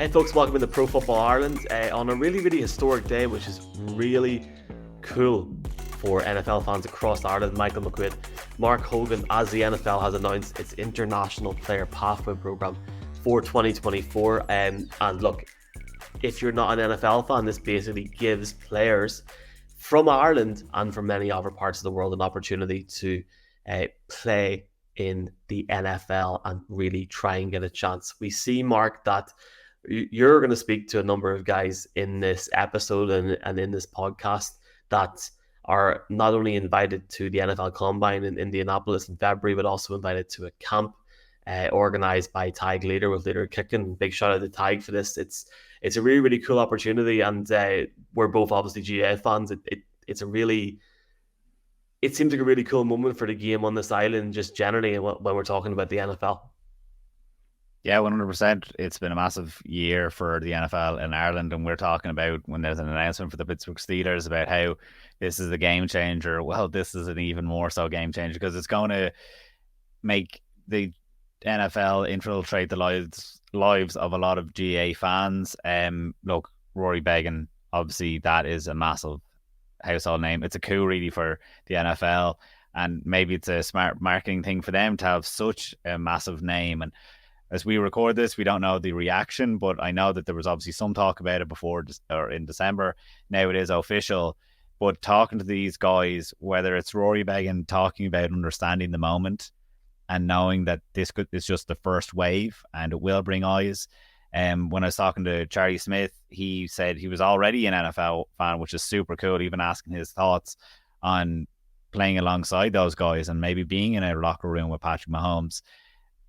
Hey folks, welcome to Pro Football Ireland on a really, really historic day, which is really cool for NFL fans across Ireland. Michael McQuaid, Mark Hogan, as the NFL has announced its International Player Pathway Programme for 2024. And look, if you're not an NFL fan, this basically gives players from Ireland and from many other parts of the world an opportunity to play in the NFL and really try and get a chance. We see, Mark, that you're going to speak to a number of guys in this episode and in this podcast that are not only invited to the NFL Combine in Indianapolis in February, but also invited to a camp organized by Tadhg Leader with Leader Kicking. Big shout out to Tadhg for this. It's a really, really cool opportunity, and we're both obviously GA fans. It seems like a really cool moment for the game on this island, just generally when we're talking about the NFL. Yeah, 100%. It's been a massive year for the NFL in Ireland, and we're talking about when there's an announcement for the Pittsburgh Steelers about how this is a game changer. Well, this is an even more so game changer because it's going to make the NFL infiltrate the lives of a lot of GA fans. Look, Rory Beggan, obviously that is a massive household name. It's a coup really for the NFL, and maybe it's a smart marketing thing for them to have such a massive name. And as we record this, we don't know the reaction, but I know that there was obviously some talk about it before or in December. Now it is official. But talking to these guys, whether it's Rory Beggan talking about understanding the moment and knowing that this is just the first wave and it will bring eyes. When I was talking to Charlie Smith, he said he was already an NFL fan, which is super cool, even asking his thoughts on playing alongside those guys and maybe being in a locker room with Patrick Mahomes.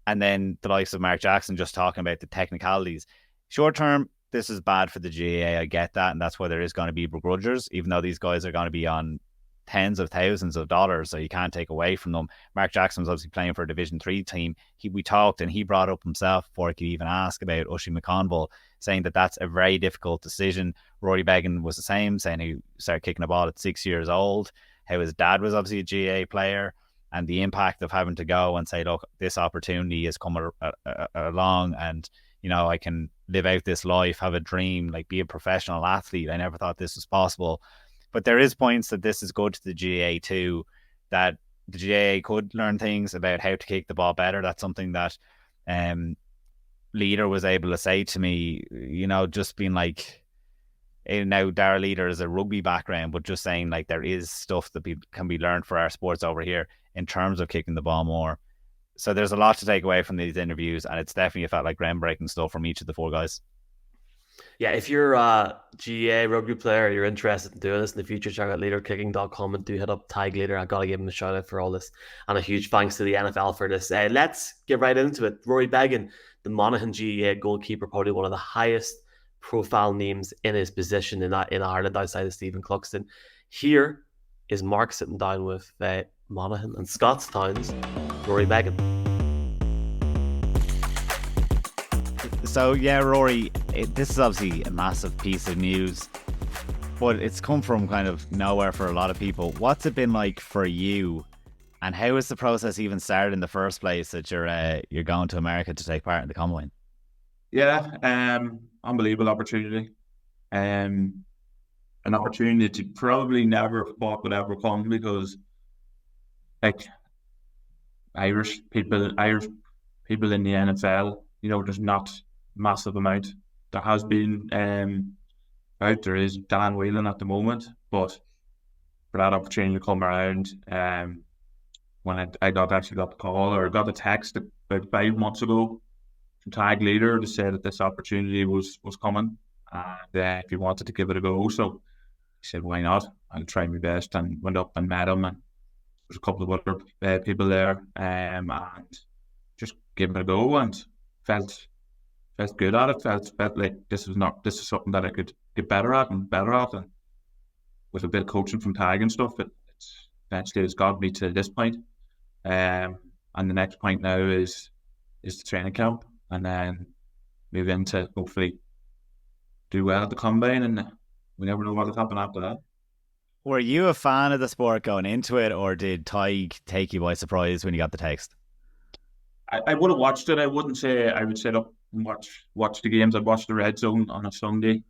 And then the likes of Mark Jackson just talking about the technicalities. Short term, this is bad for the GAA. I get that. And that's why there is going to be begrudgers, even though these guys are going to be on tens of thousands of dollars. So you can't take away from them. Mark Jackson was obviously playing for a Division 3 team. We talked and he brought up himself before I could even ask about Ushie McConville, saying that that's a very difficult decision. Rory Beggan was the same, saying he started kicking a ball at 6 years old, how his dad was obviously a GA player, and the impact of having to go and say, look, this opportunity is coming along and, you know, I can live out this life, have a dream, like be a professional athlete. I never thought this was possible. But there is points that this is good to the GAA too, that the GAA could learn things about how to kick the ball better. That's something that Leader was able to say to me, you know, just being like, now Dara Leader is a rugby background, but just saying like there is stuff that can be learned for our sports over here in terms of kicking the ball more. So there's a lot to take away from these interviews, and it's definitely felt like groundbreaking stuff from each of the four guys. Yeah, if you're a GA rugby player, you're interested in doing this in the future, check out leaderkicking.com and do hit up Tadhg Leader. I got to give him a shout out for all this, and a huge thanks to the NFL for this. Let's get right into it. Rory Beggan, the Monaghan GA goalkeeper, probably one of the highest profile names in his position in Ireland outside of Stephen Cluxton. Here is Mark sitting down with Monaghan and Scottstown's Rory Beggan. So yeah, Rory, this is obviously a massive piece of news, but it's come from kind of nowhere for a lot of people. What's it been like for you, and how is the process even started in the first place that you're going to America to take part in the Combine? Yeah, unbelievable opportunity. An opportunity to probably never thought would ever come, because like Irish people in the NFL, you know, there's not massive amount. There has been there is Dan Whelan at the moment, but for that opportunity to come around, when I got the call or got the text about 5 months ago from Tadhg Leader to say that this opportunity was coming, and if he wanted to give it a go. So he said, why not? I'll try my best, and went up and met him, and there's a couple of other people there, and just gave it a go, and felt good at it. Felt like this is something that I could get better at, and with a bit of coaching from Tadhg and stuff, it's eventually has got me to this point. And the next point now is the training camp, and then move into hopefully do well at the Combine, and we never know what will happen after that. Were you a fan of the sport going into it, or did Tadhg take you by surprise when you got the text? I would have watched it. I wouldn't say I would sit up and watch the games. I'd watch the Red Zone on a Sunday.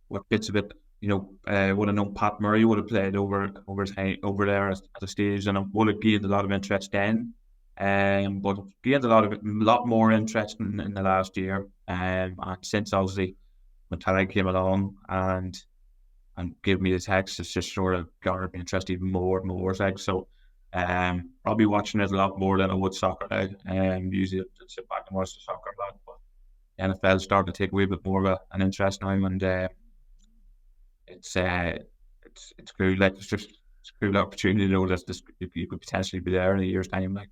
What bits of it, would have known Pat Murray would have played over there at the stage, and I would have gained a lot of interest then. But I've gained a lot more interest in the last year. And since obviously when Tadhg came along and gave me the text, it's just sort of garnered me interest even more and more. So I'll be watching it a lot more than I would soccer now. Usually I'd sit back and watch the soccer a lot, but the NFL starting to take a wee bit more of an interest now, and it's cool. Like it's a cool opportunity to know that you could potentially be there in a year's time. Like,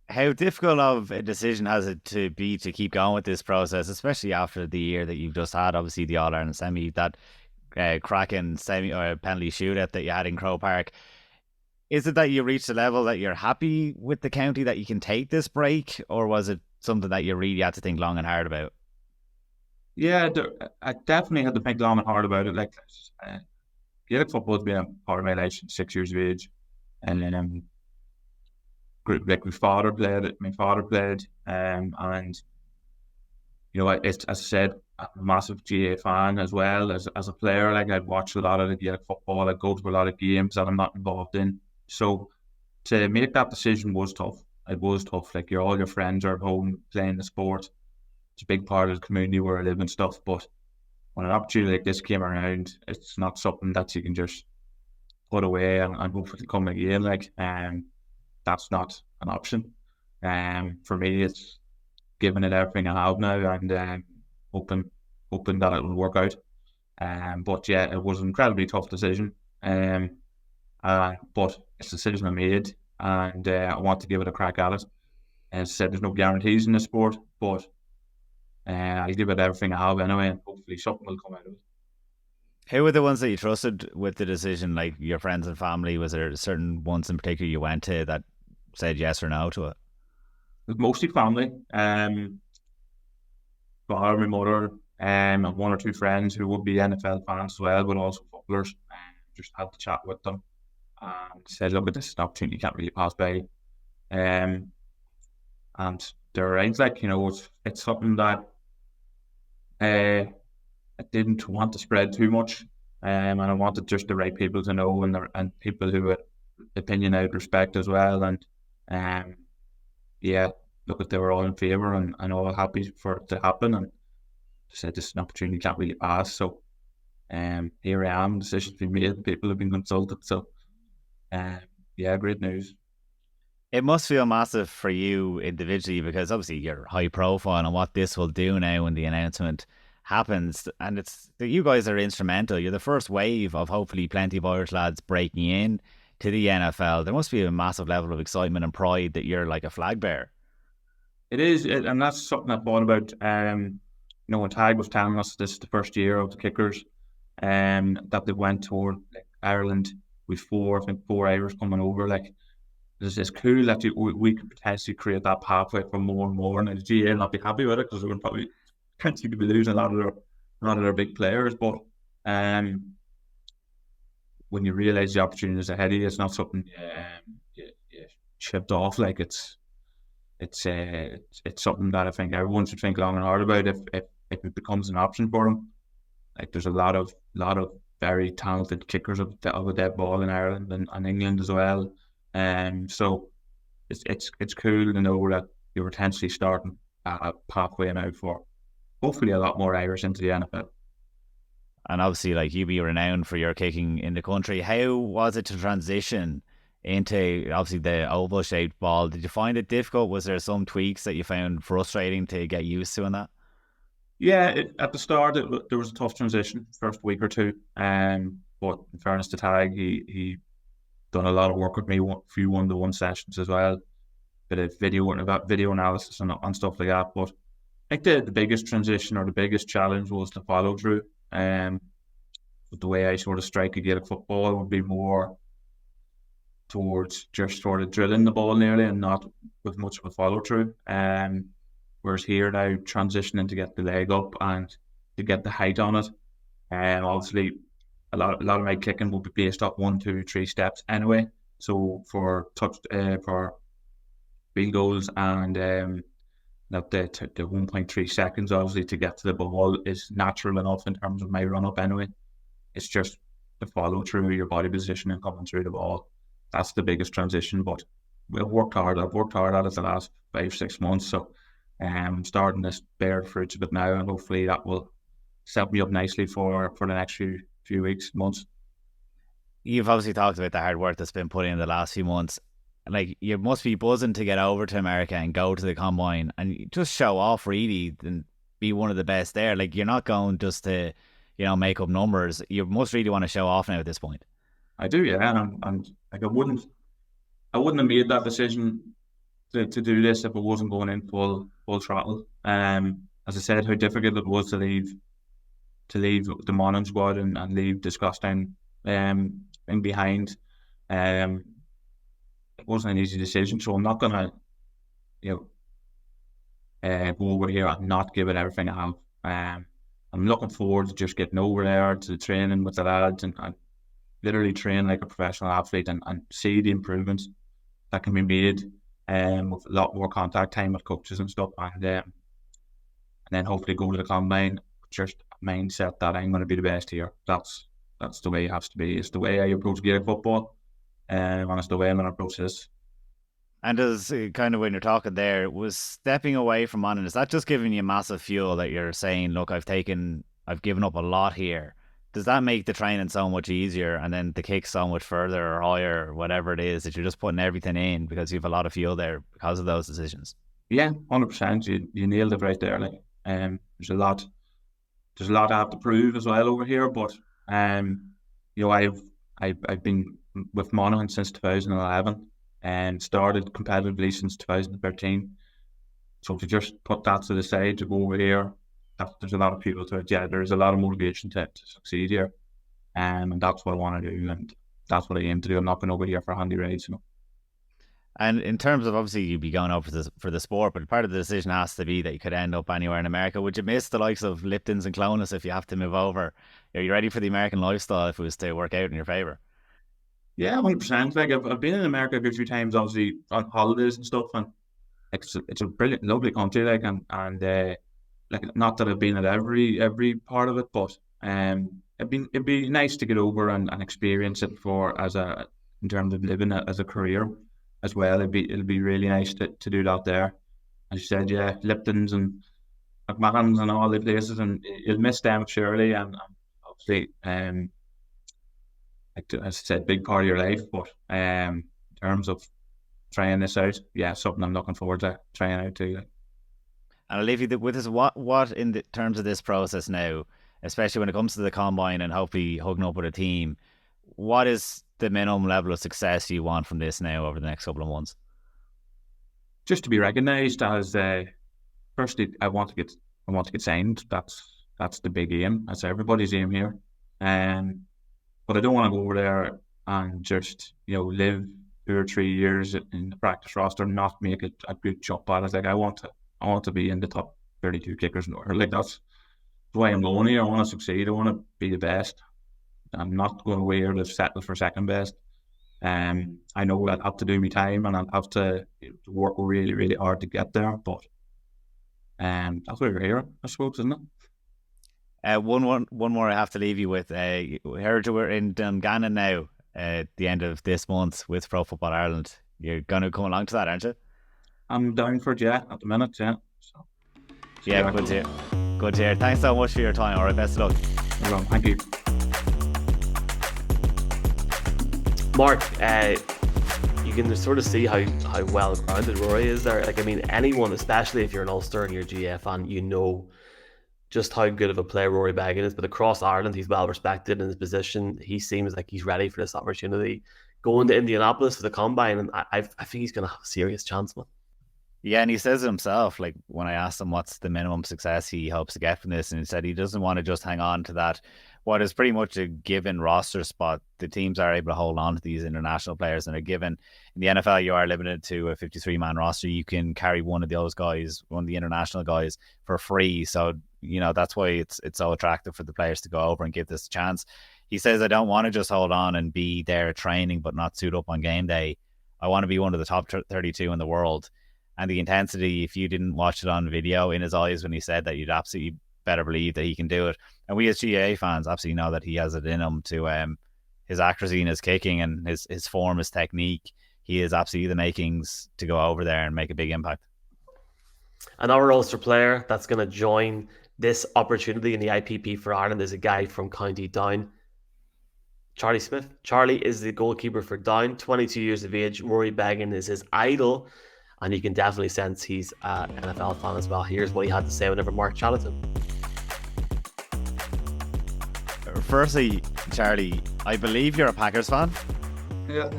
How difficult of a decision has it to be to keep going with this process, especially after the year that you've just had? Obviously, the All Ireland semi, that cracking semi or penalty shootout that you had in Croke Park. Is it that you reached a level that you're happy with the county that you can take this break, or was it something that you really had to think long and hard about? yeah, I definitely had to think long and hard about it. Like, Gaelic football's been a part of my life since 6 years of age, and then like my father played, and it's, as I said, I'm a massive GA fan as well as a player. Like, I'd watch a lot of the Gaelic football, I'd go to a lot of games that I'm not involved in. So to make that decision was tough. It was tough. Like, all your friends are at home playing the sport. It's a big part of the community where I live and stuff. But when an opportunity like this came around, it's not something that you can just put away and hopefully come again. Like, that's not an option. For me, it's giving it everything I have now, and hoping that it will work out. But yeah, it was an incredibly tough decision. But it's a decision I made, and I want to give it a crack at it. As I said, there's no guarantees in the sport, but I'll give it everything I have anyway, and hopefully something will come out of it. Who were the ones that you trusted with the decision, like your friends and family? Was there certain ones in particular you went to that said yes or no to it? It was mostly family. Father, my mother, and one or two friends who would be NFL fans as well, but also footballers. Just had to chat with them and said, look, this is an opportunity you can't really pass by. And they're right, like, it's something that I didn't want to spread too much, and I wanted just the right people to know, and people who had opinion I would respect as well. And yeah, look, if they were all in favour and all happy for it to happen, and said this is an opportunity you can't really pass. So here I am, decisions been made, people have been consulted. So yeah, great news. It must feel massive for you individually, because obviously you're high profile, and what this will do now when the announcement happens, and it's that you guys are instrumental. You're the first wave of hopefully plenty of Irish lads breaking in to the NFL. There must be a massive level of excitement and pride that you're like a flag bearer. It is, and that's something I thought about. When Tadhg was telling us this is the first year of the kickers, that they went toward, like, Ireland with I think four Irish coming over. Like, it's cool that we could potentially create that pathway for more and more, and the GA not be happy with it because we're probably potentially be losing a lot of their big players. But when you realise the opportunities ahead of you, it's not something you shipped off. Like, it's something that I think everyone should think long and hard about if it becomes an option for them. Like, there's a lot of very talented kickers of a dead ball in Ireland and England as well. So it's cool to know that you're potentially starting a pathway now for hopefully a lot more Irish into the NFL. And obviously, like, you be renowned for your kicking in the country. How was it to transition into obviously the oval shaped ball? Did you find it difficult? Was there some tweaks that you found frustrating to get used to in that? Yeah, at the start there was a tough transition first week or two. But in fairness to Tadhg, he done a lot of work with me, a few one-to-one sessions as well, bit of video analysis and stuff like that. But I think the biggest transition or the biggest challenge was the follow through. But the way I sort of strike a Gaelic football would be more towards just sort of drilling the ball nearly and not with much of a follow through. Whereas here now, transitioning to get the leg up and to get the height on it. Obviously a lot of my kicking will be based off 1, 2, 3 steps anyway. So for field goals and that the 1.3 seconds obviously to get to the ball is natural enough in terms of my run up anyway. It's just the follow through your body position and coming through the ball. That's the biggest transition. But we've worked hard. I've worked hard at it the last 5-6 months. So I'm starting to bear fruits of it now, and hopefully that will set me up nicely for the next few weeks, months. You've obviously talked about the hard work that's been put in the last few months. Like, you must be buzzing to get over to America and go to the combine and just show off, really, and be one of the best there. Like, you're not going just to, make up numbers. You must really want to show off now at this point. I do, yeah, and like I wouldn't have made that decision to do this if I wasn't going in full throttle. As I said, how difficult it was to leave the Monaghan squad and leave Disgusting in behind. It wasn't an easy decision, so I'm not gonna go over here and not give it everything I have. I'm looking forward to just getting over there to the training with the lads and literally train like a professional athlete and see the improvements that can be made with a lot more contact time with coaches and stuff, and then hopefully go to the combine just mindset that I'm going to be the best here. That's the way it has to be. It's the way I approach Gaelic football, and it's the way I'm going to approach this. And as kind of when you're talking there, was stepping away from Monaghan, is that just giving you massive fuel that you're saying, look, I've given up a lot here? Does that make the training so much easier and then the kick so much further or higher or whatever it is, that you're just putting everything in because you have a lot of fuel there because of those decisions? Yeah, 100%. You nailed it right there. Like, there's a lot I have to prove as well over here, but I've been with Monaghan since 2011 and started competitively since 2013. So to just put that to the side to go over here, there's a lot of people to it. Yeah, there's a lot of motivation to succeed here, and that's what I want to do, and that's what I aim to do. I'm not going over here for handy rides, And in terms of, obviously, you'd be going up for the sport, but part of the decision has to be that you could end up anywhere in America. Would you miss the likes of Lipton's and Clonus if you have to move over? Are you ready for the American lifestyle if it was to work out in your favour? Yeah, 100%. Like I've been in America a good few times, obviously on holidays and stuff, and it's a brilliant, lovely country. Like and like, not that I've been at every part of it, but it'd be nice to get over and experience it in terms of living it as a career as well. It'll be really nice to do that there. As you said, yeah, Lipton's and McMahon's and all the places, and you'll miss them surely, and obviously like as I said, big part of your life. But in terms of trying this out, yeah, something I'm looking forward to trying out too. And I'll leave you with this. What in the terms of this process now, especially when it comes to the combine and hopefully hooking up with a team, what is the minimum level of success you want from this now over the next couple of months? Just to be recognised as firstly, I want to get signed. That's the big aim. That's everybody's aim here. But I don't want to go over there and just live 2 or 3 years in the practice roster and not make it a good jump at it. Like I want to be in the top 32 kickers in order. Like that's why I'm going here. I want to succeed. I want to be the best. I'm not going away here to settle for second best. I know I'll have to do my time and I'll have to work really, really hard to get there. But that's why we're here, I suppose, isn't it? One more I have to leave you with. I heard you were in Dungannon now at the end of this month with Pro Football Ireland. You're going to come along to that, aren't you? I'm down for it, yeah, at the minute, yeah. So yeah, good to hear. Good to hear. Thanks so much for your time. All right, best of luck. No problem. Thank you. Mark, you can sort of see how well grounded Rory is there. Like, I mean, anyone, especially if you're an Ulster and you're a GF fan, just how good of a player Rory Beggan is. But across Ireland, he's well respected in his position. He seems like he's ready for this opportunity. Going to Indianapolis for the combine, and I think he's going to have a serious chance, man. Yeah, and he says it himself, like when I asked him what's the minimum success he hopes to get from this, and he said he doesn't want to just hang on to that, what is pretty much a given roster spot. The teams are able to hold on to these international players, and are given. In the NFL, you are limited to a 53-man roster. You can carry one of those guys, one of the international guys, for free. So, that's why it's so attractive for the players to go over and give this a chance. He says, I don't want to just hold on and be there at training but not suit up on game day. I want to be one of the top 32 in the world. and the intensity, if you didn't watch it on video, in his eyes when he said that, you'd absolutely better believe that he can do it. And we as GAA fans absolutely know that he has it in him to his accuracy and his kicking and his form, his technique. He is absolutely the makings to go over there and make a big impact. Another Ulster player that's going to join this opportunity in the IPP for Ireland is a guy from County Down, Charlie Smith. Charlie is the goalkeeper for Down, 22 years of age. Rory Beggan is his idol, and you can definitely sense he's an NFL fan as well. Here's what he had to say whenever Mark chatted to him. Firstly, Charlie, I believe you're a Packers fan. Yeah.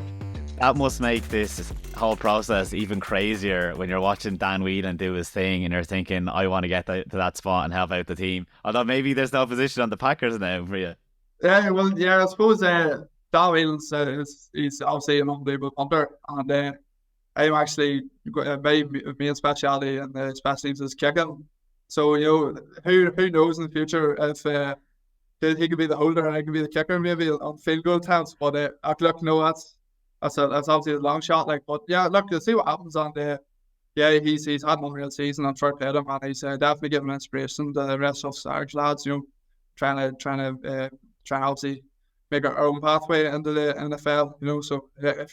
That must make this whole process even crazier when you're watching Dan Whelan do his thing and you're thinking, I want to get to that spot and help out the team. Although maybe there's no position on the Packers now for you. Yeah, well, yeah, I suppose Dan Whelan's he's obviously an unbelievable punter, and I'm actually my main speciality and the special teams is kicking. So who knows in the future if he could be the holder and I could be the kicker maybe on field goal attempts. But look, no, that's obviously a long shot. But yeah, look, you'll see what happens. And yeah, he's had an unreal season. I'm fair play to him, and he's definitely giving inspiration to the rest of Sarge lads. Trying to obviously make our own pathway into the NFL. So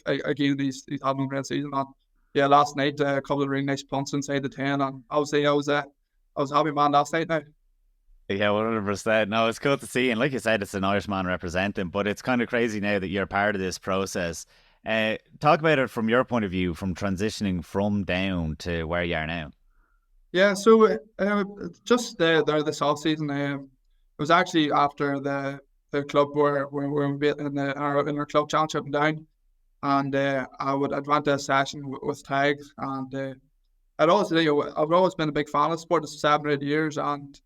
again, he's had an unreal season. And yeah, last night a couple of really nice punts inside the 10, and obviously I was a happy man last night now. Yeah, 100%. No, it's cool to see. And like you said, it's an Irishman representing, but it's kind of crazy now that you're part of this process. Talk about it from your point of view, from transitioning from Down to where you are now. Yeah, so just there this off season, it was actually after the club where we beat in our club championship in Down, and I went to a session with Tadhg, and I've always been a big fan of sport. It's 7 or 8 years, and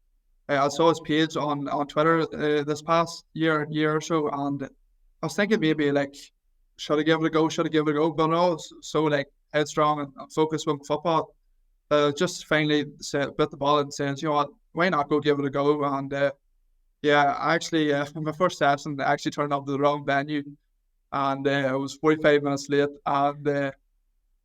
I saw his page on Twitter this past year or so, and I was thinking maybe should I give it a go? But no, so headstrong and focused with football. Just finally bit the ball and saying, you know what, why not go give it a go? And yeah, actually, my first session I actually turned up to the wrong venue, and I was 45 minutes late, and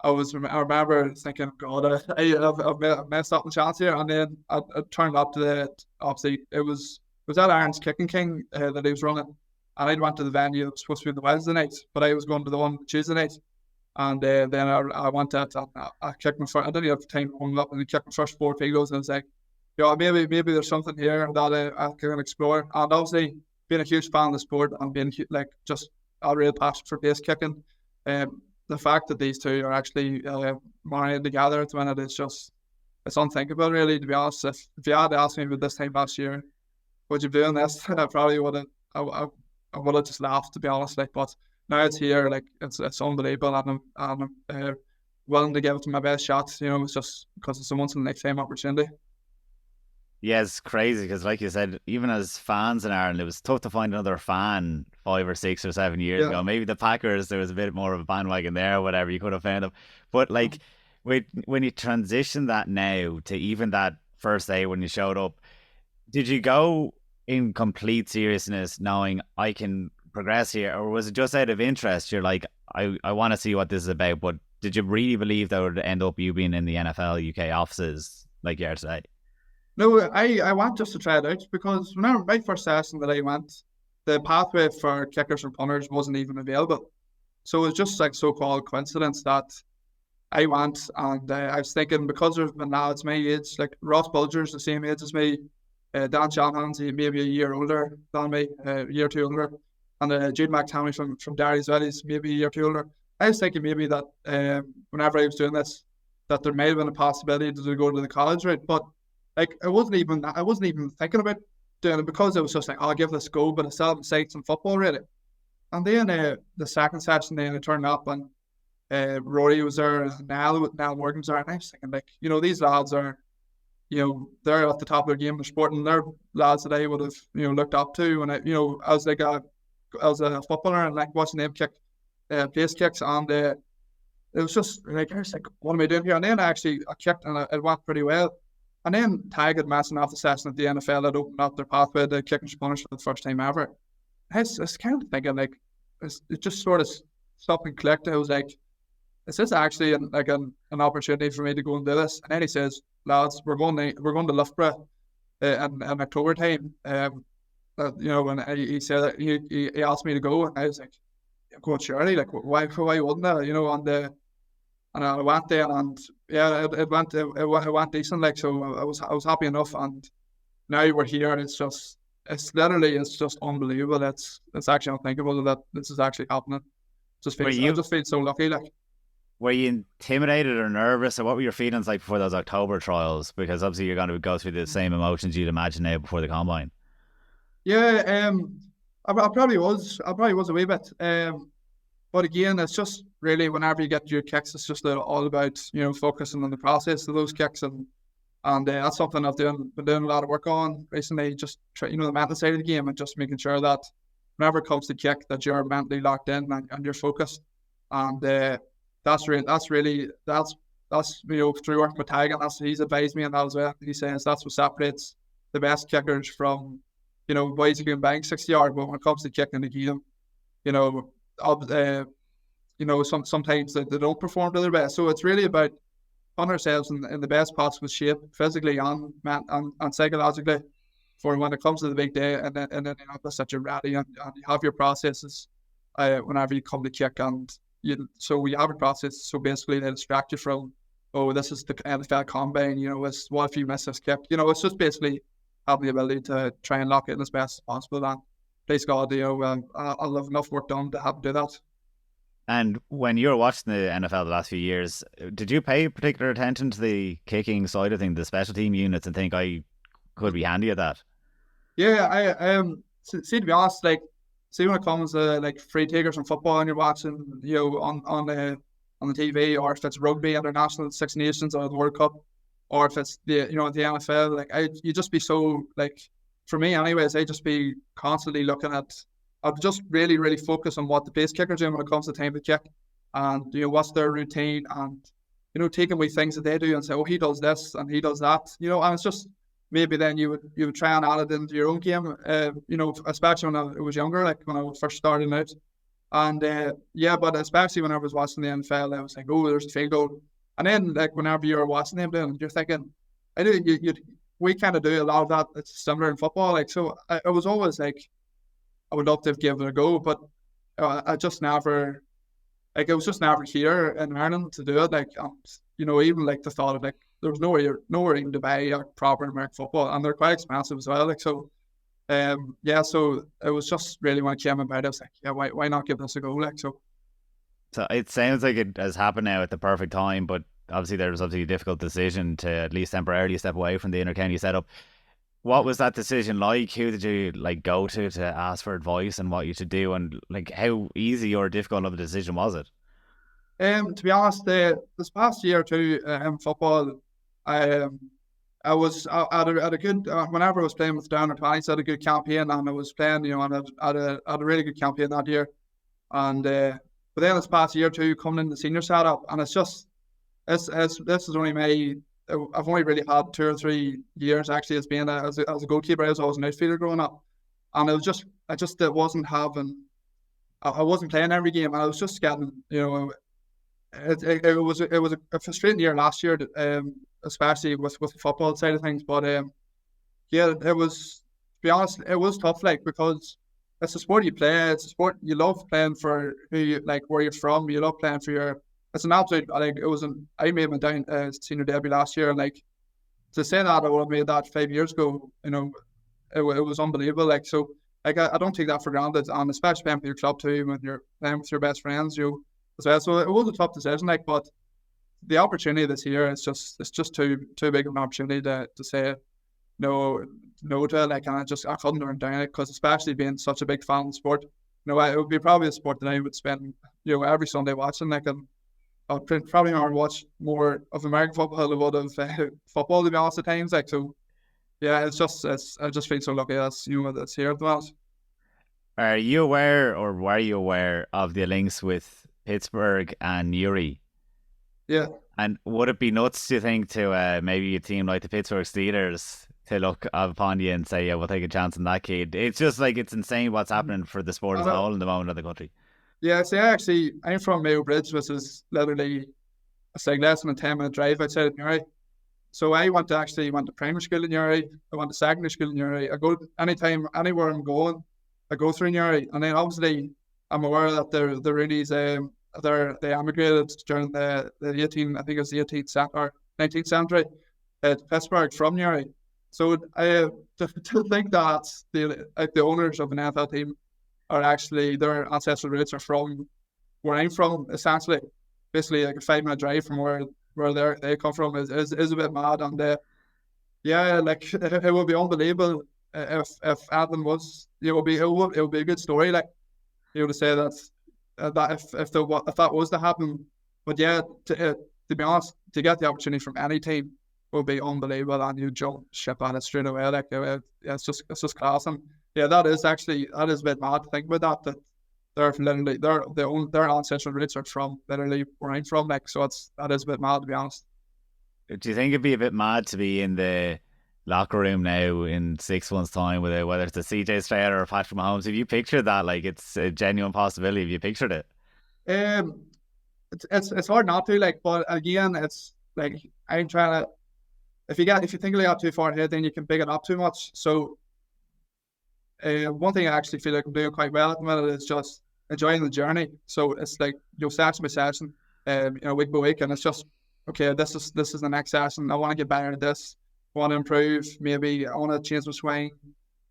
I remember thinking, God, I've messed up the chance here, and then I turned up to obviously it was at Aaron's Kicking King that he was running, and I went to the venue that was supposed to be the Wednesday night, but I was going to the one Tuesday night, and then I went to it, and I kicked my first. I didn't have time to warm up, and I kicked my first 4 field goals, and I was like, maybe there's something here that I can explore. And obviously, being a huge fan of the sport and being just a real passion for base kicking, the fact that these two are actually married together at the minute is it's unthinkable, really, to be honest. If you had asked me about this time last year, would you be doing this? I probably wouldn't. I would have just laughed, to be honest. But now it's here, it's unbelievable, and I'm willing to give it my best shot. It's just because it's a once in a lifetime opportunity. Yeah, it's crazy because, like you said, even as fans in Ireland, it was tough to find another fan 5 or 6 or 7 years ago. Maybe the Packers, there was a bit more of a bandwagon there or whatever, you could have found them. But when you transition that now to even that first day when you showed up, did you go in complete seriousness knowing I can progress here, or was it just out of interest? You're like, I want to see what this is about, but did you really believe that would end up you being in the NFL UK offices like you are today? No, I went just to try it out, because whenever my first session that I went, the pathway for kickers and punters wasn't even available. So it was just so-called coincidence that I went, and I was thinking, because there's been lads my age, like Ross Bulger's the same age as me, Dan Shanahan's maybe a year older than me, a year or two older, and Jude McTammy from Derry as well, he's maybe a year or two older. I was thinking maybe that whenever I was doing this, that there might have been a possibility to go to the college route, but I wasn't even thinking about doing it, because it was just I'll give this a go, but I still haven't sights in football really. And then the second session, then I turned up, and Rory was there, and Niall Morgan was there, and I was thinking, these lads are, they're at the top of their game in the sport, and they're lads that I would have, looked up to when I was a footballer, and watching them kick place kicks, and it was just I was like, what am I doing here? And then I kicked, and it went pretty well. And then Tadhg had mentioned after the session that the NFL had opened up their pathway to kickers and punters for the first time ever. I was kind of thinking, it just sort of stopped and clicked. I was like, is this actually an opportunity for me to go and do this? And then he says, lads, we're going to Loughborough in October time. And he said that he asked me to go, and I was like, I'm going surely, like why wouldn't I? And I went there, and yeah, it went decent, like, so I was happy enough, and now we're here, and it's just unbelievable. It's actually unthinkable that this is actually happening. I just feel so lucky, like. Were you intimidated or nervous, or what were your feelings like before those October trials? Because obviously you're going to go through the same emotions you'd imagine now before the combine. Yeah, I probably was a wee bit. But again, it's just really whenever you get your kicks, it's just all about focusing on the process of those kicks, and that's something I've been doing a lot of work on recently. Just try, the mental side of the game, and just making sure that whenever it comes to kick, that you're mentally locked in and you're focused, and that's through working with Tadhg, and he's advised me on that as well. He says that's what separates the best kickers from boys who can bang 60 yards, but when it comes to kicking the game, sometimes they don't perform to their best. So it's really about putting ourselves in the best possible shape, physically and psychologically, for when it comes to the big day, and then you have to set you ready, and you have your processes whenever you come to kick, and so we have a process. So basically, they distract you from, oh, this is the NFL combine. It's what if you miss this kick? It's just basically having the ability to try and lock it in as best as possible. And please God, I'll have enough work done to have to do that. And when you were watching the NFL the last few years, did you pay particular attention to the kicking side of things, the special team units, and think I could be handy at that? Yeah, I see, to be honest, like, see, when it comes to like free takers in football, and you're watching, on the TV, or if it's rugby, international Six Nations, or the World Cup, or if it's the NFL, like, you just be so, like, for me anyways, I just be constantly looking at. I'd just really, really focus on what the place kickers do when it comes to time to kick, and what's their routine, and taking away things that they do and say, oh, he does this and he does that, and it's just maybe then you would try and add it into your own game, especially when I was younger, like when I was first starting out, and but especially when I was watching the NFL, I was like, oh, there's a field goal, and then like whenever you're watching them doing, you're thinking, we kind of do a lot of that. It's similar in football, like, so I was always like, I would love to have given it a go, but I just never, like, it was just never here in Ireland to do it. Like, even like the thought of, like, there was nowhere even to buy a proper American football, and they're quite expensive as well. Like, so, so it was just really when it came about, I was like, yeah, why not give this a go? Like, so it sounds like it has happened now at the perfect time, but obviously there was a difficult decision to at least temporarily step away from the inter-county setup. What was that decision like? Who did you go to ask for advice and what you should do, and like how easy or difficult of a decision was it? To be honest, this past year or two in football, I had a good whenever I was playing with down Twenties, I had a good campaign, and I was playing, and I had a really good campaign that year, and but then this past year or two coming in the senior setup, and it's just this is only I've only really had 2 or 3 years actually as being as a goalkeeper. I was always an outfielder growing up, and it wasn't having. I wasn't playing every game, and I was just getting, it was a frustrating year last year, especially with the football side of things. But it was, to be honest, it was tough, like, because it's a sport you play. It's a sport you love playing for, who you like, where you're from. You love playing for your. It's an absolute. I made my down senior debut last year, and like, to say that I would have made that 5 years ago, it was unbelievable. Like, so, like, I don't take that for granted, and especially playing for your club too, when you're playing with your best friends, as well. So it was a tough decision, like, but the opportunity this year it's just too big of an opportunity to say no to it, like, and I couldn't turn down it, because especially being such a big fan of the sport, it would be probably a sport that I would spend every Sunday watching, like, and I'd probably not watch more of American football than I would of football, to be honest, at times, like, so. Yeah, I just feel so lucky that's that's here at the moment. Are you aware, or were you aware of the links with Pittsburgh and Newry? Yeah. And would it be nuts, do you think, to maybe a team like the Pittsburgh Steelers to look upon you and say, yeah, we'll take a chance on that kid? It's just like, it's insane what's happening for the sport as a whole in the moment of the country. Yeah, so I'm from Mayo Bridge, which is literally it's like less than a 10-minute drive outside of Newry. So I went to primary school in Newry. I went to secondary school in Newry. I go anytime, anywhere I'm going, I go through Newry. And then obviously I'm aware that the Roonies, they emigrated during the 18th or 19th century to Pittsburgh from Newry. So I to think that the owners of an NFL team are actually their ancestral roots are from where I'm from, essentially. Basically like a 5-minute drive from where they come from is a bit mad. And yeah, like it would be unbelievable if Adam was, it would be a good story, like, to say that if that was to happen. But yeah, to be honest, to get the opportunity from any team would be unbelievable, and you jump ship on it straight away. Like it's just class. And yeah, that is a bit mad to think about that they're literally their ancestral roots are from literally where I'm from. Like, so that is a bit mad, to be honest. Do you think it'd be a bit mad to be in the locker room now in 6 months' time with whether it's a CJ Stroud or a Patrick Mahomes? Have you pictured that? Like, it's a genuine possibility. Have you pictured it? Um, it's hard not to, like, but again, it's like I'm trying to. If you think like that too far ahead, then you can big it up too much. So, one thing I actually feel like I'm doing quite well at the minute is just enjoying the journey. So it's like session by session, week by week, and it's just okay. This is the next session. I want to get better at this. I want to improve. Maybe I want to change my swing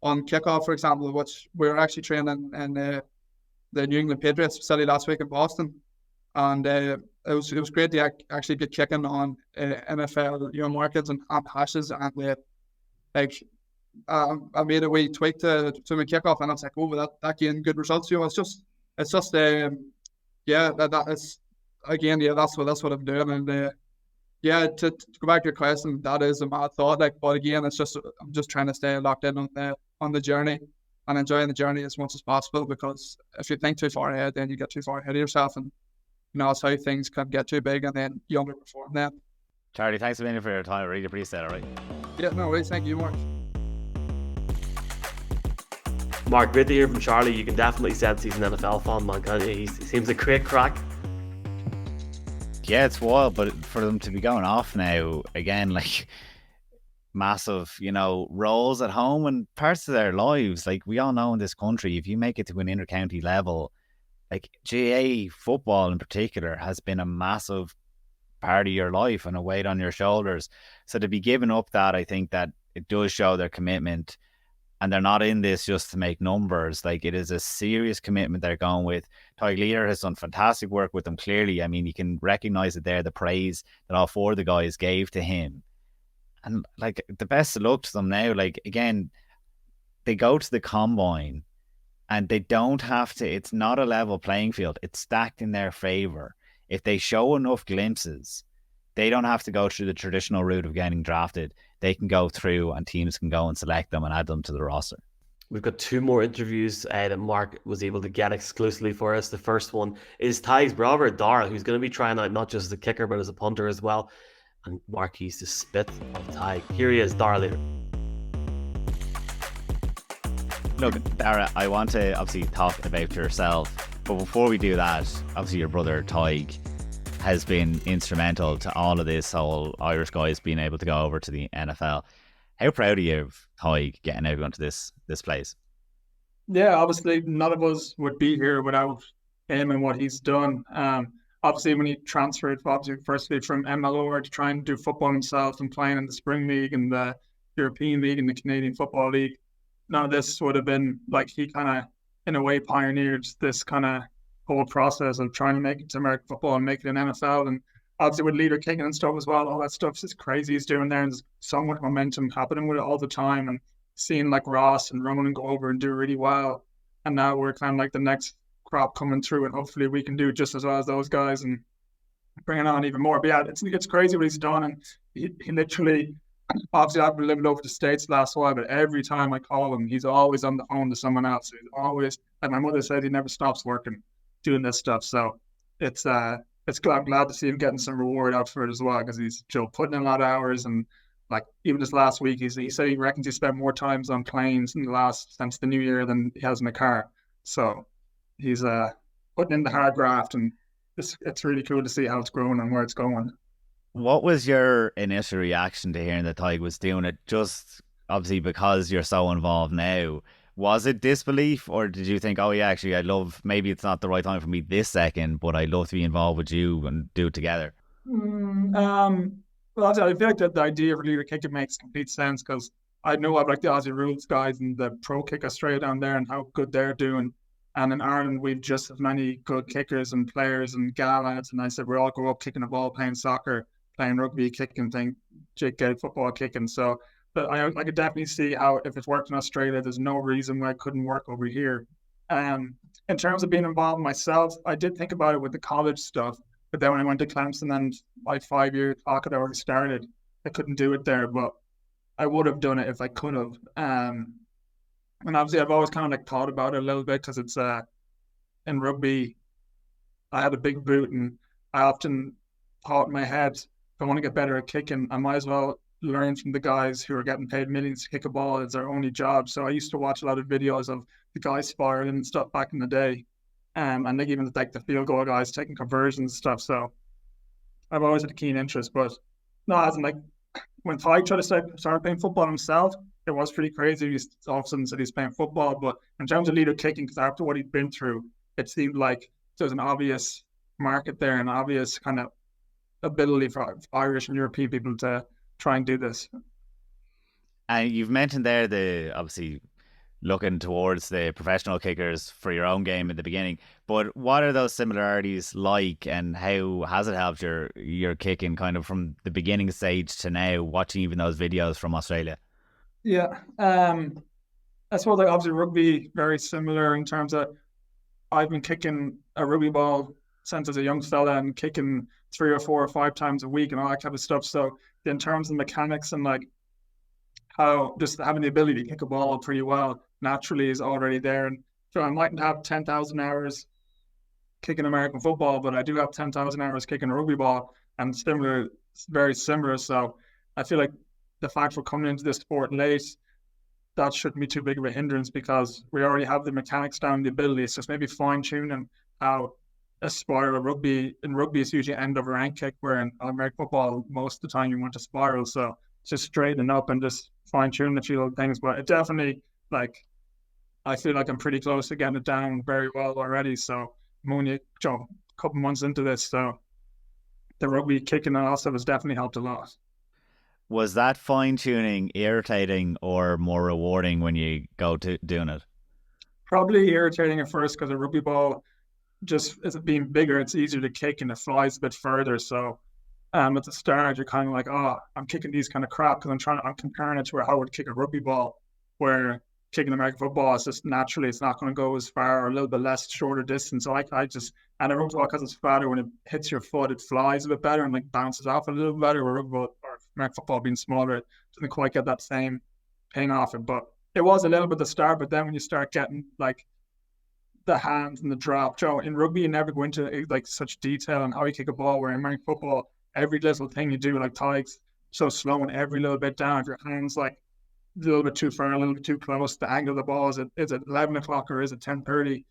on kickoff, for example, which we were actually training in the New England Patriots facility last week in Boston, and it was great to actually get kicking on NFL markets and hashes, and like I made a wee tweak to my kickoff, and I was like, oh, that gained good results. It's just yeah, that is again, yeah, that's what I'm doing. And yeah, to go back to your question, that is a mad thought. Like, but again, I'm just trying to stay locked in on the journey and enjoying the journey as much as possible, because if you think too far ahead, then you get too far ahead of yourself, and that's how things can get too big, and then you underperform then. Charlie, thanks a million for your time. I really appreciate it, all right? Yeah, no worries. Thank you, Mark. Mark, great to hear from Charlie. You can definitely sense he's an NFL fan, man. He seems a great crack. Yeah, it's wild, but for them to be going off now again, like massive, roles at home and parts of their lives. Like, we all know in this country, if you make it to an inter-county level, like GA football in particular has been a massive part of your life and a weight on your shoulders. So to be giving up that, I think that it does show their commitment. And they're not in this just to make numbers. Like, it is a serious commitment they're going with. Tadhg Leader has done fantastic work with them, clearly. I mean, you can recognize it there, the praise that all four of the guys gave to him. And, like, the best of luck to them now. Like, again, they go to the combine and they don't have to, it's not a level playing field. It's stacked in their favor. If they show enough glimpses, they don't have to go through the traditional route of getting drafted. They can go through and teams can go and select them and add them to the roster. We've got 2 more interviews that Mark was able to get exclusively for us. The first one is Tadhg's brother, Darragh, who's going to be trying out not just as a kicker, but as a punter as well. And Mark used to spit of Tadhg. Here he is, Tadhg Leader. Look, Darragh, I want to obviously talk about yourself. But before we do that, obviously your brother, Tadhg, has been instrumental to all of this whole Irish guys being able to go over to the NFL. How proud are you of Tadhg getting everyone to this place? Yeah, obviously none of us would be here without him and what he's done. Obviously when he transferred, firstly from MLR to try and do football himself and playing in the Spring League and the European League and the Canadian Football League, none of this would have been like, he kind of in a way pioneered this kind of whole process of trying to make it to American football and make it in NFL. And obviously with leader kicking and stuff as well, all that stuff is crazy he's doing there, and there's so much momentum happening with it all the time, and seeing like Ross and Ronan go over and do really well, and now we're kind of like the next crop coming through, and hopefully we can do just as well as those guys and bring it on even more. But yeah, it's crazy what he's done, and he literally, obviously I've been living over the States the last while, but every time I call him, he's always on the phone to someone else. He's always, like my mother said, he never stops working doing this stuff. So it's glad to see him getting some reward out for it as well, because he's putting in a lot of hours. And like even this last week, he said he reckons he spent more times on planes since the new year than he has in a car. So he's putting in the hard graft, and it's really cool to see how it's growing and where it's going. What was your initial reaction to hearing that Tadhg was doing it? Just obviously because you're so involved now. Was it disbelief, or did you think, oh yeah, actually, maybe it's not the right time for me this second, but I'd love to be involved with you and do it together? Well, I feel like the idea of leader kicking makes complete sense, because I know I've like the Aussie rules guys and the pro kick Australia down there and how good they're doing. And in Ireland, we've just as many good kickers and players and gal lads. And I said, we all grew up kicking the ball, playing soccer, playing rugby, kicking football kicking. So, but I could definitely see how if it's worked in Australia, there's no reason why it couldn't work over here. In terms of being involved myself, I did think about it with the college stuff. But then when I went to Clemson and my 5-year clock had already started, I couldn't do it there. But I would have done it if I could have. And obviously, I've always kind of like thought about it a little bit, because it's in rugby, I had a big boot, and I often thought in my head, if I want to get better at kicking, I might as well learn from the guys who are getting paid millions to kick a ball. It's their only job. So I used to watch a lot of videos of the guys spiraling and stuff back in the day. And like even like the field goal guys taking conversions and stuff. So I've always had a keen interest. But no, as in like when Tadhg tried to start playing football himself, it was pretty crazy. He all of a sudden said he's playing football. But in terms of leader kicking, because after what he'd been through, it seemed like there's an obvious market there, an obvious kind of ability for Irish and European people to try and do this. And you've mentioned there obviously looking towards the professional kickers for your own game in the beginning, but what are those similarities like, and how has it helped your kicking kind of from the beginning stage to now, watching even those videos from Australia? Yeah, I suppose like obviously rugby very similar in terms of I've been kicking a rugby ball since as a young fella and kicking 3 or 4 or 5 times a week and all that kind of stuff. So in terms of mechanics and like how just having the ability to kick a ball pretty well naturally is already there. And so I mightn't have 10,000 hours kicking American football, but I do have 10,000 hours kicking a rugby ball, and very similar. So I feel like the fact we're coming into this sport late, that shouldn't be too big of a hindrance, because we already have the mechanics down, the ability. It's just maybe fine tuning how a spiral in rugby is usually end over rank kick, where in American football most of the time you want to spiral. So it's just straightening up and just fine tuning a few little things. But it definitely, like, I feel like I'm pretty close to getting it down very well already. So I'm only a couple months into this, so the rugby kicking and also has definitely helped a lot. Was that fine tuning irritating or more rewarding when you go to doing it? Probably irritating at first, because a rugby ball, just as it being bigger, it's easier to kick and it flies a bit further. So at the start, you're kind of like, oh, I'm kicking these kind of crap, because I'm comparing it to how I would kick a rugby ball, where kicking American football is just naturally, it's not going to go as far or a little bit less shorter distance. So and a rugby ball, because it's fatter, when it hits your foot, it flies a bit better and like bounces off a little better. Where rugby ball or American football being smaller, it doesn't quite get that same ping off it. But it was a little bit at the start, but then when you start getting like the hands and the drop, in rugby you never go into like such detail on how you kick a ball, where in American football, every little thing you do, like Tadhg's so slow and every little bit down. If your hand's like a little bit too far, a little bit too close, the angle of the ball, is it 11 o'clock or is it 10:30?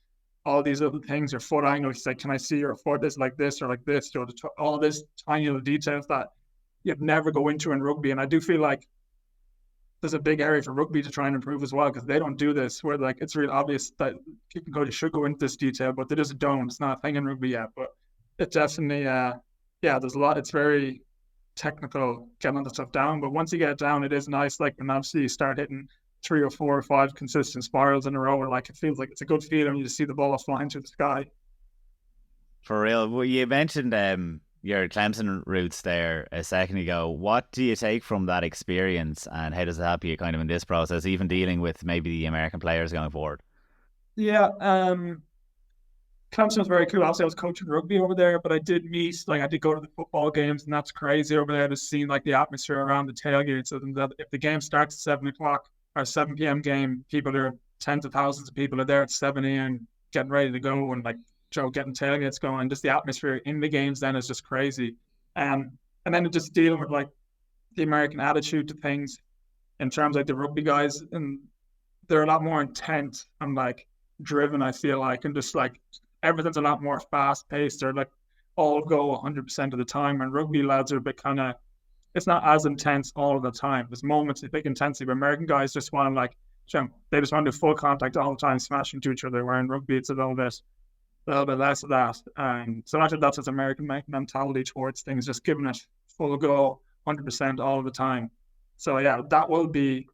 All these little things, your foot angle, he's like, can I see your foot is like this or like this? All this tiny little details that you'd never go into in rugby. And I do feel like there's a big area for rugby to try and improve as well, because they don't do this, where like it's really obvious that kicking coaches should go into this detail, but they just don't. It's not a thing in rugby yet, but it definitely, there's a lot. It's very technical getting the stuff down, but once you get it down, it is nice. Like when obviously you start hitting 3 or 4 or 5 consistent spirals in a row, where like it feels like it's a good feeling when you just see the ball flying through the sky. For real. Well, you mentioned your Clemson roots there a second ago. What do you take from that experience, and how does it help you kind of in this process, even dealing with maybe the American players going forward? Yeah, Clemson was very cool. Obviously, I was coaching rugby over there, but I did go to the football games, and that's crazy over there to see like the atmosphere around the tailgate. So that if the game starts at 7 o'clock or 7 p.m. game, tens of thousands of people are there at 7 a.m. getting ready to go, and like getting tailgates going. Just the atmosphere in the games then is just crazy. And then just dealing with like the American attitude to things in terms of like the rugby guys, and they're a lot more intent and like driven, I feel like, and just like everything's a lot more fast paced. They're like all go 100% of the time, and rugby lads are a bit kind of, it's not as intense all of the time. There's moments of big intensity, but American guys just want to like jump. They just want to do full contact all the time, smashing to each other. Where in rugby, it's a little bit less of that. So I think that's his American mentality towards things, just giving it full go, 100% all the time. So yeah, that will be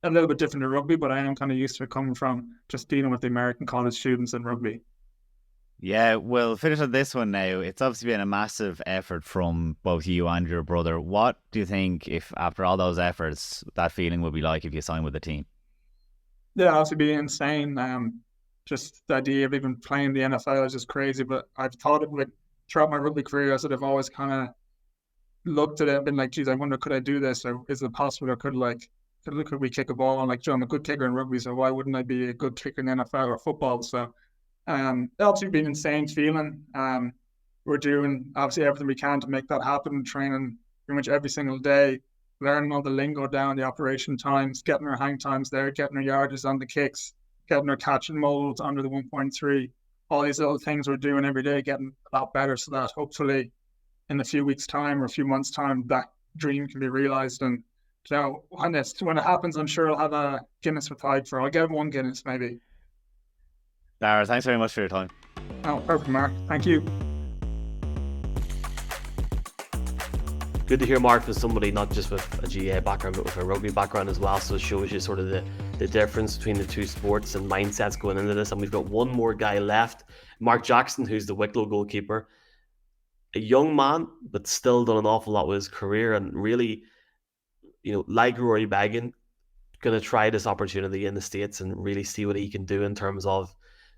a little bit different to rugby, but I am kind of used to it coming from just dealing with the American college students in rugby. Yeah, we'll finish on this one now. It's obviously been a massive effort from both you and your brother. What do you think, if after all those efforts, that feeling would be like if you signed with the team? Yeah, obviously be insane. Just the idea of even playing the NFL is just crazy. But I've thought of it throughout my rugby career. I sort of always kind of looked at it and been like, geez, I wonder, could I do this? Or is it possible? Or could we kick a ball? And like, Joe, I'm a good kicker in rugby, so why wouldn't I be a good kicker in NFL or football? So obviously been an insane feeling. We're doing obviously everything we can to make that happen, training pretty much every single day, learning all the lingo down, the operation times, getting our hang times there, getting our yardages on the kicks, getting our catch and molds under the 1.3, all these little things we're doing every day, getting a lot better so that hopefully in a few weeks' time or a few months' time, that dream can be realised. And you know, when it happens, I'm sure I'll have a Guinness with Tadhg for. I'll get one Guinness maybe. Dara, thanks very much for your time. Oh, perfect, Mark. Thank you. Good to hear Mark from somebody not just with a GA background but with a rugby background as well, so it shows you sort of the difference between the two sports and mindsets going into this. And we've got one more guy left, Mark Jackson, who's the Wicklow goalkeeper. A young man, but still done an awful lot with his career, and really, like Rory Beggan, going to try this opportunity in the States and really see what he can do in terms of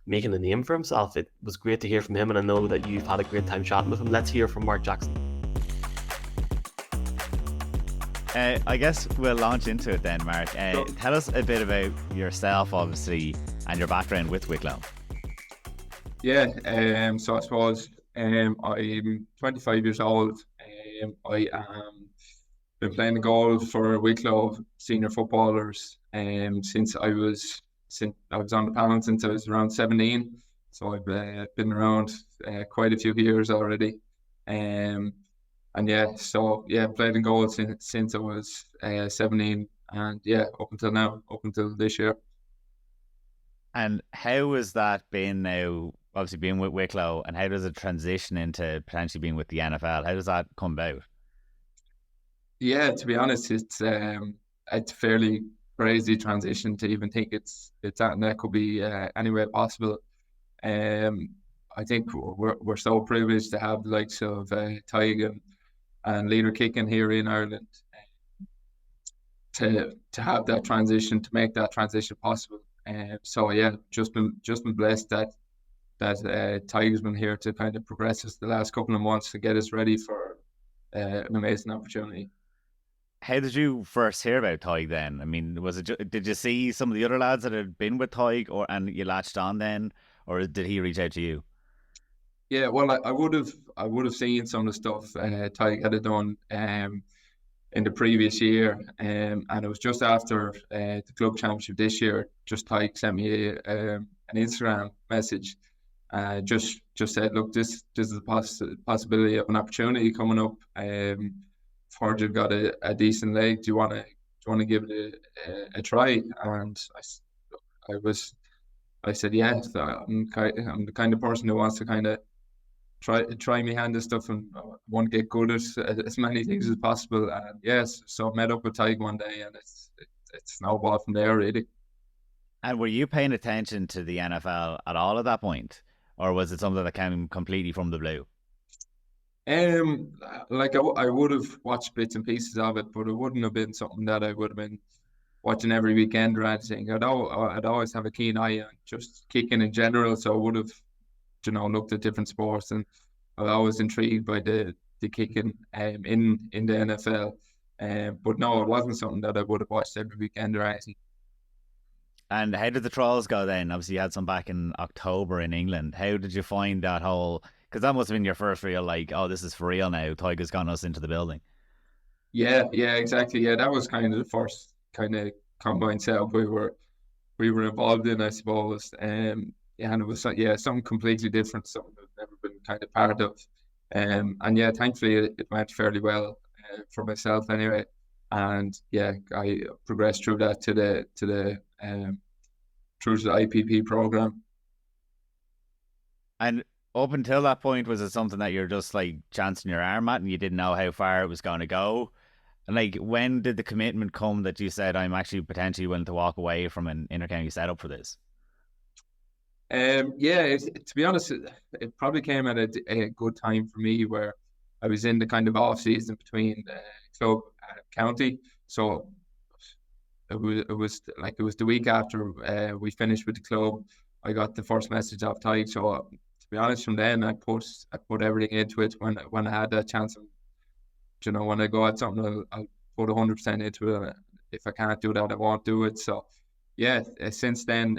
making a name for himself. It was great to hear from him, and I know that you've had a great time chatting with him. Let's hear from Mark Jackson. I guess we'll launch into it then, Mark. Tell us a bit about yourself, obviously, and your background with Wicklow. Yeah, so I suppose I'm 25 years old. I am been playing the goal for Wicklow senior footballers since I was on the panel since I was around 17. So I've been around quite a few years already. And yeah, so yeah, played in goal since I was 17, and yeah, up until now, up until this year. And how has that been now, obviously being with Wicklow, and how does it transition into potentially being with the NFL? How does that come about? Yeah, to be honest, it's a fairly crazy transition to even think it's that could be any way possible. I think we're so privileged to have the likes of Tadhg and Leader kicking here in Ireland to have that transition, to make that transition possible. So yeah, just been blessed that Tadhg's been here to kind of progress us the last couple of months to get us ready for an amazing opportunity. How did you first hear about Tadhg then? I mean, did you see some of the other lads that had been with Tadhg, and you latched on then, or did he reach out to you? Yeah, well, I would have seen some of the stuff Tadhg had done in the previous year, and it was just after the club championship this year. Just Tadhg sent me an Instagram message, just said, look, this is a possibility of an opportunity coming up. Forge got a decent leg. Do you want to give it a try? And I said yes. I'm the kind of person who wants to kind of try my hand at stuff and want to get good at as many things as possible. And yes, so I met up with Tadhg one day, and it's snowballed from there really. And were you paying attention to the NFL at all at that point, or was it something that came completely from the blue? Like I would have watched bits and pieces of it, but it wouldn't have been something that I would have been watching every weekend or anything. I'd always have a keen eye on just kicking in general, so I would have, looked at different sports, and I was always intrigued by the kicking in the NFL. But no, it wasn't something that I would have watched every weekend or anything. And how did the trials go then? Obviously, you had some back in October in England. How did you find that whole? Because that must have been your first real, like, oh, this is for real now. Tadhg has gotten us into the building. Yeah, exactly. Yeah, that was kind of the first kind of combined setup we were involved in, I suppose. yeah, and it was something completely different, something I've never been kind of part of. And yeah, thankfully it went fairly well for myself anyway. And yeah, I progressed through that to the through to the IPP program. And up until that point, was it something that you're just like chancing your arm at and you didn't know how far it was going to go? And like, when did the commitment come that you said, I'm actually potentially willing to walk away from an intercounty setup for this? Yeah, to be honest, it probably came at a good time for me where I was in the kind of off season between club and county. So it was the week after we finished with the club. I got the first message off Tadhg. So to be honest, from then I put everything into it when I had that chance. You know, when I go at something, I'll put 100% into it. If I can't do that, I won't do it. So yeah, since then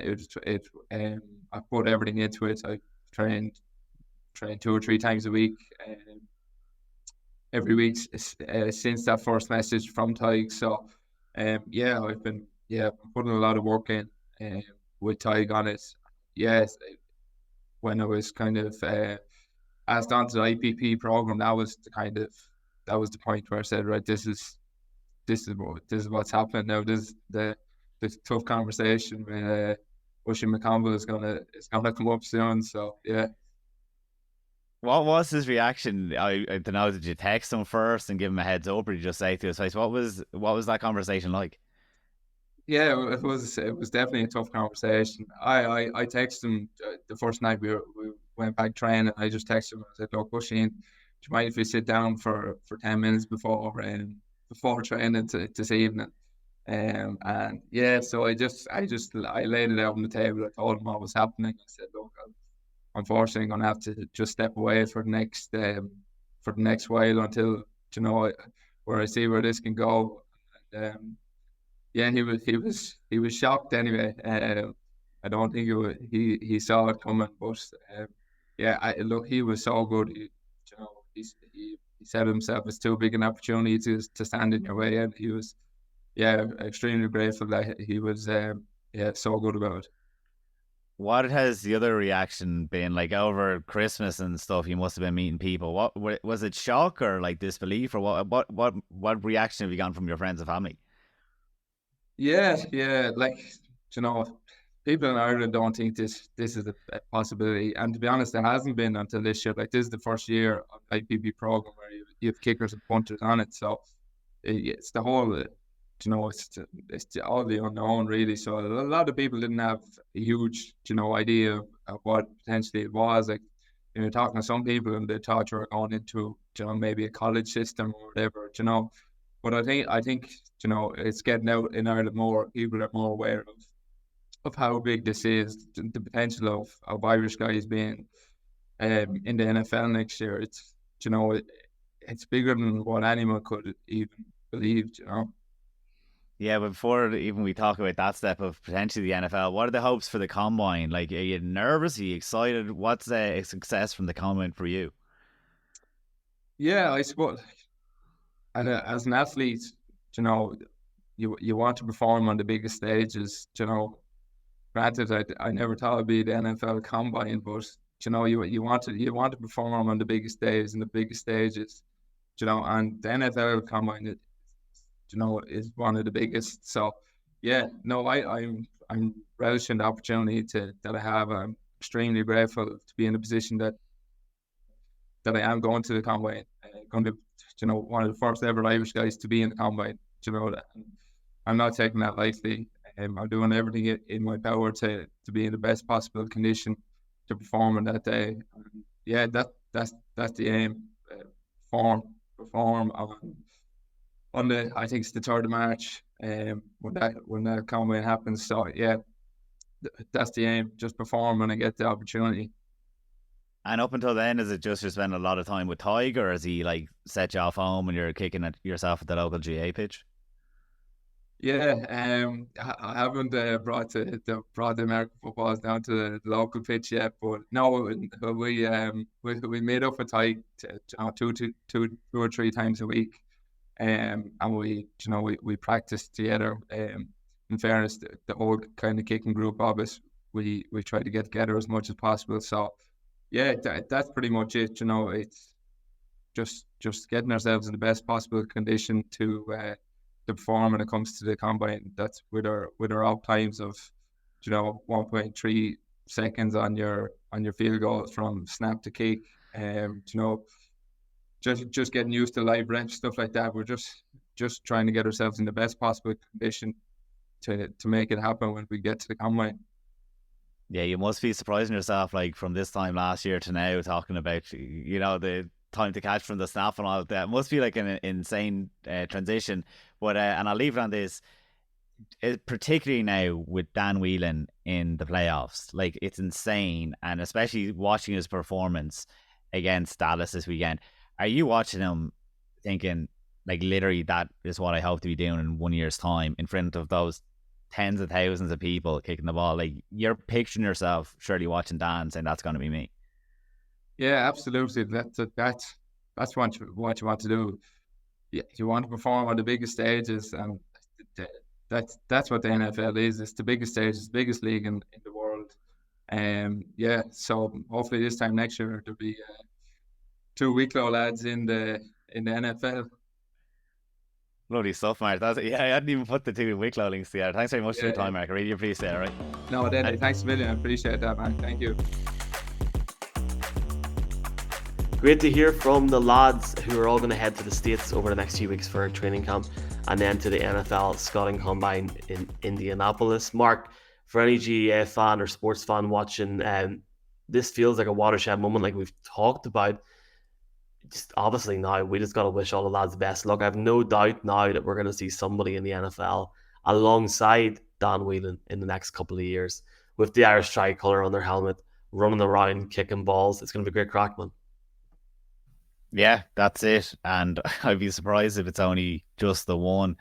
I put everything into it. I trained 2 or 3 times a week. Every week since that first message from Tadhg. So yeah, I've been putting a lot of work in with Tadhg on it. Yes, when I was kind of asked onto the IPP program, that was the point where I said, right, this is what's happening now. This is the tough conversation with Oisin McConville is gonna come up soon. So yeah. What was his reaction? I don't know. Did you text him first and give him a heads up, or did you just say to his face, what was that conversation like? Yeah, it was definitely a tough conversation. I texted him the first night we went back training. I just texted him. I said, "Look, Oisin, do you mind if we sit down for 10 minutes before training this evening?" And yeah, so I laid it out on the table. I told him what was happening. I said, "Look, unfortunately, I'm gonna have to just step away for the next while until where I see where this can go." And, yeah, he was shocked anyway. I don't think he saw it coming, but yeah, look, he was so good. He said himself, it's too big an opportunity to stand in your way, and he was extremely grateful that he was so good about it. What has the other reaction been like over Christmas and stuff? You must have been meeting people. What was it? Shock or like disbelief, or what reaction have you gotten from your friends and family? Yeah, like people in Ireland don't think this is a possibility, and to be honest, it hasn't been until this year. Like, this is the first year of IPB program where you have kickers and punters on it, so it's the whole, it's all the unknown really. So a lot of people didn't have a huge, idea of what potentially it was. Like, you're talking to some people and they thought you were going into, maybe a college system or whatever, But I think it's getting out in Ireland more. People are more aware of how big this is, the potential of Irish guys being in the NFL next year. It's it's bigger than what anyone could even believe. Yeah, but before even we talk about that step of potentially the NFL, what are the hopes for the combine? Like, are you nervous? Are you excited? What's a success from the combine for you? Yeah, I suppose. And as an athlete, you want to perform on the biggest stages. Granted, I never thought it'd be the NFL combine, but you want to perform on the biggest days and the biggest stages. And the NFL combine, is one of the biggest. So yeah, no, I'm relishing the opportunity that I have. I'm extremely grateful to be in a position that I am going to the combine. Going to, one of the first ever Irish guys to be in the combine. That. I'm not taking that lightly. I'm doing everything in my power to be in the best possible condition to perform on that day. Yeah, that's the aim. Perform on the, I think it's the 3rd of March. When that combine happens. So yeah, that's the aim. Just perform when I get the opportunity. And up until then, is it just you're spending a lot of time with Tadhg, or has he like set you off home and you're kicking at yourself at the local GA pitch? Yeah, I haven't brought the American footballs down to the local pitch yet, but no, we made up with Tadhg two or 3 times a week, and we practiced together. In fairness, the whole kind of kicking group of us, we try to get together as much as possible. So yeah, that's pretty much it. You know, it's just getting ourselves in the best possible condition to perform when it comes to the combine. That's with our out times of 1.3 seconds on your field goal from snap to kick. Just getting used to live range, stuff like that. We're just trying to get ourselves in the best possible condition to make it happen when we get to the combine. Yeah, you must be surprising yourself, like from this time last year to now, talking about the time to catch from the snap and all of that. It must be like an insane transition. But and I'll leave it on this. Particularly now with Dan Whelan in the playoffs, like it's insane, and especially watching his performance against Dallas this weekend. Are you watching him thinking, like, literally that is what I hope to be doing in 1 year's time in front of those tens of thousands of people kicking the ball? Like, you're picturing yourself surely watching Dan saying that's going to be me. Yeah, absolutely. That's what you want to do. Yeah, you want to perform on the biggest stages, and that's what the NFL is. It's the biggest stage, it's the biggest league in the world. Yeah, so hopefully this time next year there'll be 2 Wicklow lads in the NFL. Lovely stuff, Mark. I hadn't even put the 2 Wicklow links together. Thanks very much for your time, Mark. I really appreciate it. All right. No, thanks a million. I appreciate that, man. Thank you. Great to hear from the lads who are all going to head to the States over the next few weeks for a training camp and then to the NFL Scouting Combine in Indianapolis. Mark, for any GAA fan or sports fan watching, this feels like a watershed moment like we've talked about. Just obviously now, we just got to wish all the lads the best luck. I have no doubt now that we're going to see somebody in the NFL alongside Dan Whelan in the next couple of years with the Irish tricolour on their helmet, running around, kicking balls. It's going to be great crack, man. Yeah, that's it. And I'd be surprised if it's only just the one.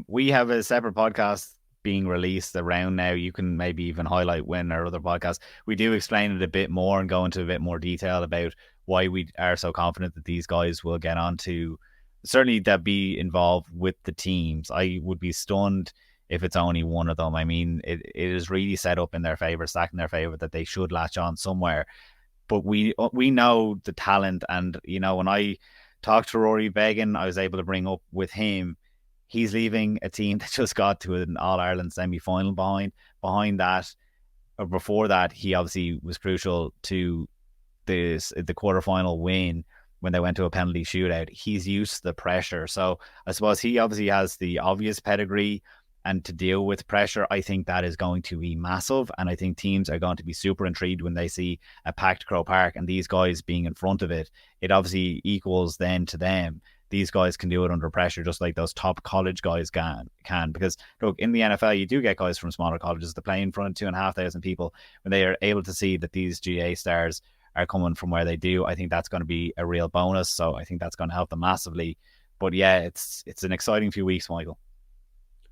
We have a separate podcast being released around now. You can maybe even highlight when our other podcast. We do explain it a bit more and go into a bit more detail about why we are so confident that these guys will get on to, certainly that be involved with the teams. I would be stunned if it's only one of them. I mean, it is really set up in their favour, stacked in their favour, that they should latch on somewhere. But we know the talent, and when I talked to Rory Began, I was able to bring up with him, he's leaving a team that just got to an All-Ireland semi-final behind that, or before that. He obviously was crucial to the quarterfinal win when they went to a penalty shootout. He's used to the pressure, so I suppose he obviously has the obvious pedigree. And to deal with pressure, I think that is going to be massive. And I think teams are going to be super intrigued when they see a packed Croke Park and these guys being in front of it. It obviously equals then to them. These guys can do it under pressure, just like those top college guys can. Because look, in the NFL, you do get guys from smaller colleges that play in front of 2,500 people. When they are able to see that these GA stars are coming from where they do, I think that's going to be a real bonus. So I think that's going to help them massively. But yeah, it's an exciting few weeks, Michael.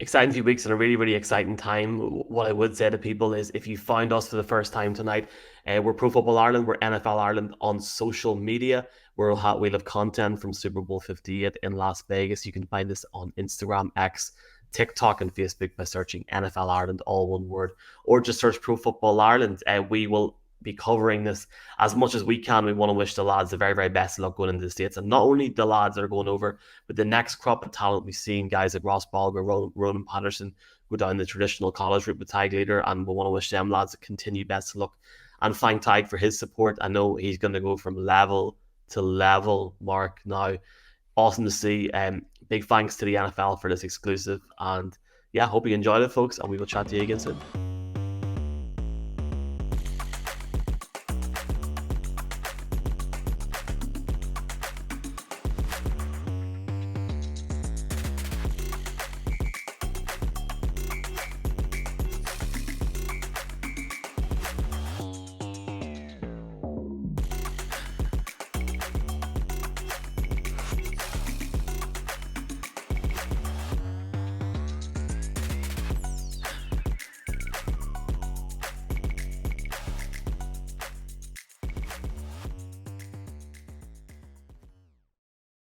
Exciting few weeks and a really, really exciting time. What I would say to people is, if you found us for the first time tonight, we're Pro Football Ireland, we're NFL Ireland on social media. We'll have content from Super Bowl 58 in Las Vegas. You can find us on Instagram, X, TikTok, and Facebook by searching NFL Ireland, all one word, or just search Pro Football Ireland. We will be covering this as much as we can. We want to wish the lads the very, very best of luck going into the States, and not only the lads that are going over, but the next crop of talent. We've seen guys like Ross Balger, Ronan Patterson go down the traditional college route with Tadhg Leader, and we want to wish them lads a continued best of luck and thank Tadhg for his support. I know he's going to go from level to level, Mark, now. Awesome to see. Big thanks to the NFL for this exclusive, and yeah, hope you enjoyed it, folks, and we will chat to you again soon.